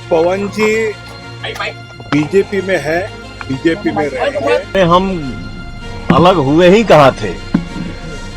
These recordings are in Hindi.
पवन जी बीजेपी में है, बीजेपी में रहेंगे। हम अलग हुए ही कहाँ थे,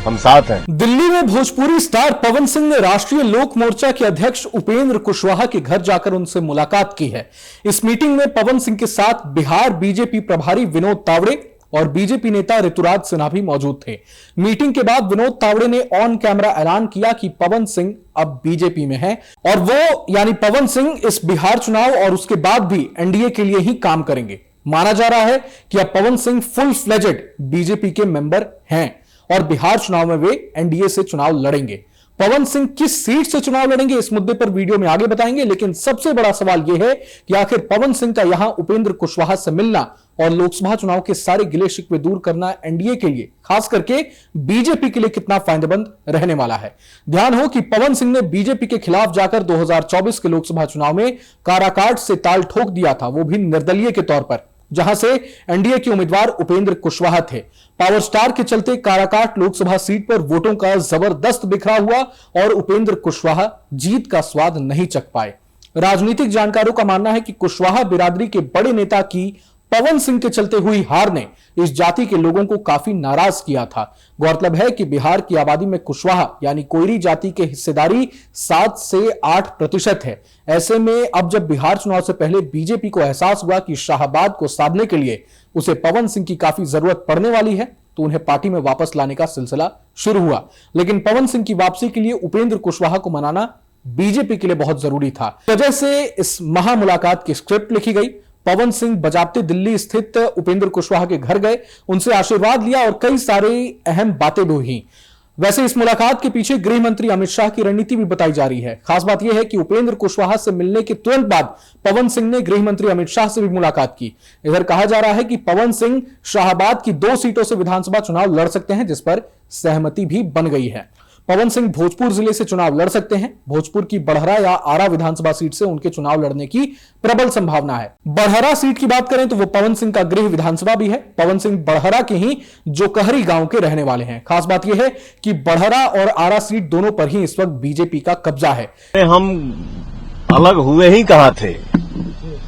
हम साथ हैं। दिल्ली में भोजपुरी स्टार पवन सिंह ने राष्ट्रीय लोक मोर्चा के अध्यक्ष उपेंद्र कुशवाहा के घर जाकर उनसे मुलाकात की है। इस मीटिंग में पवन सिंह के साथ बिहार बीजेपी प्रभारी विनोद तावड़े और बीजेपी नेता ऋतुराज सिन्हा भी मौजूद थे। मीटिंग के बाद विनोद तावड़े ने ऑन कैमरा ऐलान किया कि पवन सिंह अब बीजेपी में हैं और वो यानी पवन सिंह इस बिहार चुनाव और उसके बाद भी एनडीए के लिए ही काम करेंगे। माना जा रहा है कि अब Pawan Singh full fledged BJP के मेंबर हैं और बिहार चुनाव में वे एनडीए से चुनाव लड़ेंगे। पवन सिंह किस सीट से चुनाव लड़ेंगे इस मुद्दे पर वीडियो में आगे बताएंगे, लेकिन सबसे बड़ा सवाल यह है कि आखिर पवन सिंह का यहां उपेंद्र कुशवाहा से मिलना और लोकसभा चुनाव के सारे गिले शिकवे दूर करना एनडीए के लिए, खास करके बीजेपी के लिए कितना फायदेमंद रहने वाला है। ध्यान हो कि पवन सिंह ने बीजेपी के खिलाफ जाकर 2024 के लोकसभा चुनाव में काराकाट से ताल ठोक दिया था, वो भी निर्दलीय के तौर पर, जहां से एनडीए के उम्मीदवार उपेंद्र कुशवाहा थे। पावर स्टार के चलते काराकाट लोकसभा सीट पर वोटों का जबरदस्त बिखरा हुआ और उपेंद्र कुशवाहा जीत का स्वाद नहीं चख पाए। राजनीतिक जानकारों का मानना है कि कुशवाहा बिरादरी के बड़े नेता की पवन सिंह के चलते हुई हार ने इस जाति के लोगों को काफी नाराज किया था। गौरतलब है कि बिहार की आबादी में कुशवाहा यानी कोयरी जाति के हिस्सेदारी 7 से 8% है। ऐसे में अब जब बिहार चुनाव से पहले बीजेपी को एहसास हुआ कि शाहाबाद को साधने के लिए उसे पवन सिंह की काफी जरूरत पड़ने वाली है, तो उन्हें पार्टी में वापस लाने का सिलसिला शुरू हुआ। लेकिन पवन सिंह की वापसी के लिए उपेंद्र कुशवाहा को मनाना बीजेपी के लिए बहुत जरूरी था। वजह से इस महामुलाकात की स्क्रिप्ट लिखी गई। पवन सिंह बजाबते दिल्ली स्थित उपेंद्र कुशवाहा के घर गए, उनसे आशीर्वाद लिया और कई सारी अहम बातें भी हुई। वैसे इस मुलाकात के पीछे गृह मंत्री अमित शाह की रणनीति भी बताई जा रही है। खास बात यह है कि उपेंद्र कुशवाहा से मिलने के तुरंत बाद पवन सिंह ने गृह मंत्री अमित शाह से भी मुलाकात की। इधर कहा जा रहा है कि पवन सिंह शाहाबाद की 2 सीटों से विधानसभा चुनाव लड़ सकते हैं, जिस पर सहमति भी बन गई है। पवन सिंह भोजपुर जिले से चुनाव लड़ सकते हैं। भोजपुर की बड़हरा या आरा विधानसभा सीट से उनके चुनाव लड़ने की प्रबल संभावना है। बड़हरा सीट की बात करें तो वो पवन सिंह का गृह विधानसभा भी है। पवन सिंह बड़हरा के ही जोकहरी गांव के रहने वाले हैं। खास बात यह है कि बड़हरा और आरा सीट दोनों पर ही इस वक्त बीजेपी का कब्जा है। हम अलग हुए ही कहाँ थे,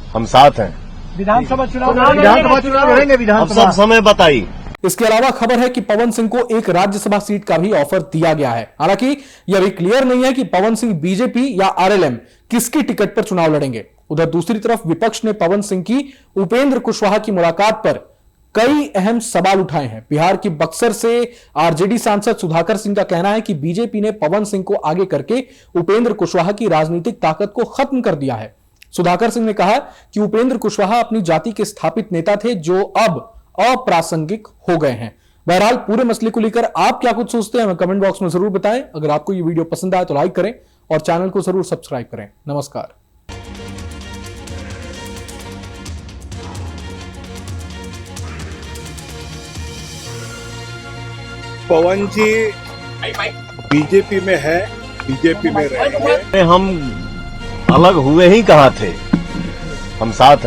हम साथ हैं। विधानसभा चुनाव लड़ेंगे। विधानसभा सब समय बताइए। इसके अलावा खबर है कि पवन सिंह को एक राज्यसभा सीट का भी ऑफर दिया गया है। हालांकि यह भी क्लियर नहीं है कि पवन सिंह बीजेपी या आरएलएम किसकी टिकट पर चुनाव लड़ेंगे। उधर दूसरी तरफ विपक्ष ने पवन सिंह की उपेंद्र कुशवाहा की मुलाकात पर कई अहम सवाल उठाए हैं। बिहार की बक्सर से आरजेडी सांसद सुधाकर सिंह का कहना है कि बीजेपी ने पवन सिंह को आगे करके उपेंद्र कुशवाहा की राजनीतिक ताकत को खत्म कर दिया है। सुधाकर सिंह ने कहा कि उपेंद्र कुशवाहा अपनी जाति के स्थापित नेता थे जो अब अप्रासंगिक हो गए हैं। बहरहाल पूरे मसले को लेकर आप क्या कुछ सोचते हैं हमें कमेंट बॉक्स में जरूर बताएं। अगर आपको ये वीडियो पसंद आए तो लाइक करें और चैनल को जरूर सब्सक्राइब करें। नमस्कार। पवन जी बीजेपी में है, बीजेपी में रहेंगे। हम अलग हुए ही कहाँ थे, हम साथ हैं।